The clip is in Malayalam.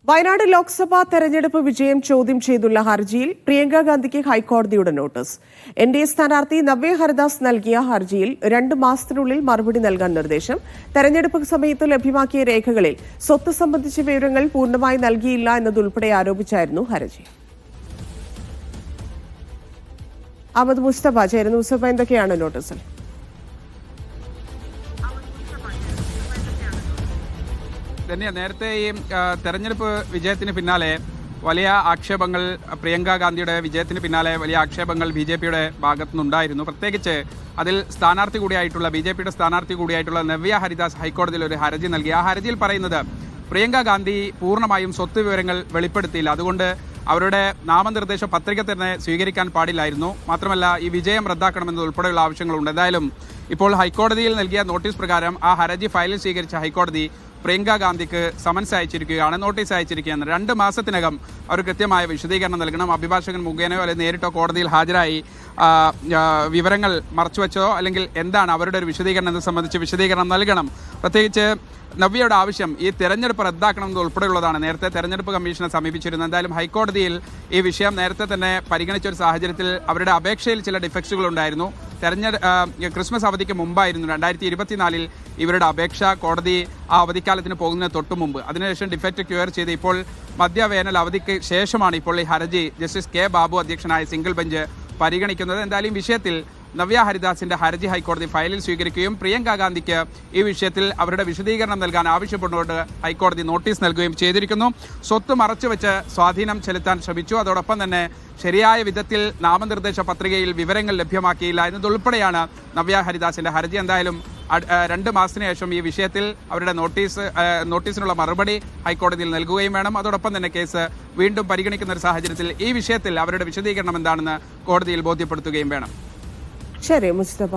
വയനാട് ലോക്സഭാ തെരഞ്ഞെടുപ്പ് വിജയം ചോദ്യം ചെയ്തുള്ള ഹർജിയിൽ പ്രിയങ്ക ഗാന്ധിക്ക് ഹൈക്കോടതിയുടെ നോട്ടീസ്. എൻഡിഎ സ്ഥാനാർത്ഥി നവ്യ ഹരിദാസ് നൽകിയ ഹർജിയിൽ 2 മാസത്തിനുള്ളിൽ മറുപടി നൽകാൻ നിർദ്ദേശം. തെരഞ്ഞെടുപ്പ് സമയത്ത് ലഭ്യമാക്കിയ രേഖകളിൽ സ്വത്ത് സംബന്ധിച്ച വിവരങ്ങൾ പൂർണ്ണമായി നൽകിയില്ല എന്നതുൾപ്പെടെ ആരോപിച്ചായിരുന്നു ഹർജി. അഹമ്മദ് മുസ്തഫ ചേരുന്നു. മുസ്തഫ, എന്തൊക്കെയാണ് നോട്ടീസിൽ? നേരത്തെ ഈ തെരഞ്ഞെടുപ്പ് വിജയത്തിന് പിന്നാലെ വലിയ ആക്ഷേപങ്ങൾ, പ്രിയങ്ക ഗാന്ധിയുടെ വിജയത്തിന് പിന്നാലെ വലിയ ആക്ഷേപങ്ങൾ BJPയുടെ ഭാഗത്തുനിന്നുണ്ടായിരുന്നു. പ്രത്യേകിച്ച് അതിൽ സ്ഥാനാർത്ഥി കൂടിയായിട്ടുള്ള BJPയുടെ സ്ഥാനാർത്ഥി കൂടിയായിട്ടുള്ള നവ്യ ഹരിദാസ് ഹൈക്കോടതിയിൽ ഒരു ഹർജി നൽകി. ആ ഹർജിയിൽ പറയുന്നത് പ്രിയങ്ക ഗാന്ധി പൂർണ്ണമായും സ്വത്ത് വിവരങ്ങൾ വെളിപ്പെടുത്തിയില്ല, അതുകൊണ്ട് അവരുടെ നാമനിർദ്ദേശ പത്രിക തന്നെ സ്വീകരിക്കാൻ പാടില്ലായിരുന്നു. മാത്രമല്ല, ഈ വിജയം റദ്ദാക്കണമെന്നതുൾപ്പെടെയുള്ള ആവശ്യങ്ങളുണ്ട്. എന്തായാലും ഇപ്പോൾ ഹൈക്കോടതിയിൽ നൽകിയ നോട്ടീസ് പ്രകാരം ആ ഹർജി ഫയലിൽ സ്വീകരിച്ച ഹൈക്കോടതി പ്രിയങ്ക ഗാന്ധിക്ക് സമൻസ് അയച്ചിരിക്കുകയാണ്, നോട്ടീസ് അയച്ചിരിക്കുകയാണ്. 2 മാസത്തിനകം അവർ കൃത്യമായ വിശദീകരണം നൽകണം. അഭിഭാഷകൻ മുഖേനയോ അല്ലെങ്കിൽ നേരിട്ടോ കോടതിയിൽ ഹാജരായി വിവരങ്ങൾ മറച്ചുവെച്ചോ അല്ലെങ്കിൽ എന്താണ് അവരുടെ ഒരു വിശദീകരണം എന്നത് സംബന്ധിച്ച് വിശദീകരണം നൽകണം. പ്രത്യേകിച്ച് നവ്യയുടെ ആവശ്യം ഈ തെരഞ്ഞെടുപ്പ് റദ്ദാക്കണമെന്ന് ഉൾപ്പെടെയുള്ളതാണ്. നേരത്തെ തെരഞ്ഞെടുപ്പ് കമ്മീഷനെ സമീപിച്ചിരുന്നു. എന്തായാലും ഹൈക്കോടതിയിൽ ഈ വിഷയം നേരത്തെ തന്നെ പരിഗണിച്ച ഒരു സാഹചര്യത്തിൽ അവരുടെ അപേക്ഷയിൽ ചില ഡിഫക്റ്റുകൾ ഉണ്ടായിരുന്നു. ക്രിസ്മസ് അവധിക്ക് മുമ്പായിരുന്നു 2024 ഇവരുടെ അപേക്ഷ. കോടതി ആ അവധിക്കാലത്തിന് പോകുന്നതിന് തൊട്ടു മുമ്പ് അതിനുശേഷം ഡിഫക്റ്റ് ക്യൂർ ചെയ്ത് ഇപ്പോൾ മധ്യവേനൽ അവധിക്ക് ശേഷമാണ് ഇപ്പോൾ ഈ ഹർജി ജസ്റ്റിസ് കെ ബാബു അധ്യക്ഷനായ സിംഗിൾ ബെഞ്ച് പരിഗണിക്കുന്നത്. എന്തായാലും വിഷയത്തിൽ നവ്യ ഹരിദാസിന്റെ ഹർജി ഹൈക്കോടതി ഫയലിൽ സ്വീകരിക്കുകയും പ്രിയങ്ക ഗാന്ധിക്ക് ഈ വിഷയത്തിൽ അവരുടെ വിശദീകരണം നൽകാൻ ആവശ്യപ്പെട്ടുകൊണ്ട് ഹൈക്കോടതി നോട്ടീസ് നൽകുകയും ചെയ്തിരിക്കുന്നു. സ്വത്ത് മറച്ചുവെച്ച് സ്വാധീനം ചെലുത്താൻ ശ്രമിച്ചു, അതോടൊപ്പം തന്നെ ശരിയായ വിധത്തിൽ നാമനിർദ്ദേശ പത്രികയിൽ വിവരങ്ങൾ ലഭ്യമാക്കിയില്ല എന്നതുൾപ്പെടെയാണ് നവ്യ ഹരിദാസിന്റെ ഹർജി. എന്തായാലും 2 മാസത്തിന് ശേഷം ഈ വിഷയത്തിൽ അവരുടെ നോട്ടീസിനുള്ള മറുപടി ഹൈക്കോടതിയിൽ നൽകുകയും വേണം. അതോടൊപ്പം തന്നെ കേസ് വീണ്ടും പരിഗണിക്കുന്ന ഒരു സാഹചര്യത്തിൽ ഈ വിഷയത്തിൽ അവരുടെ വിശദീകരണം എന്താണെന്ന് കോടതിയിൽ ബോധ്യപ്പെടുത്തുകയും വേണം. ശരി മുസ്തഫ.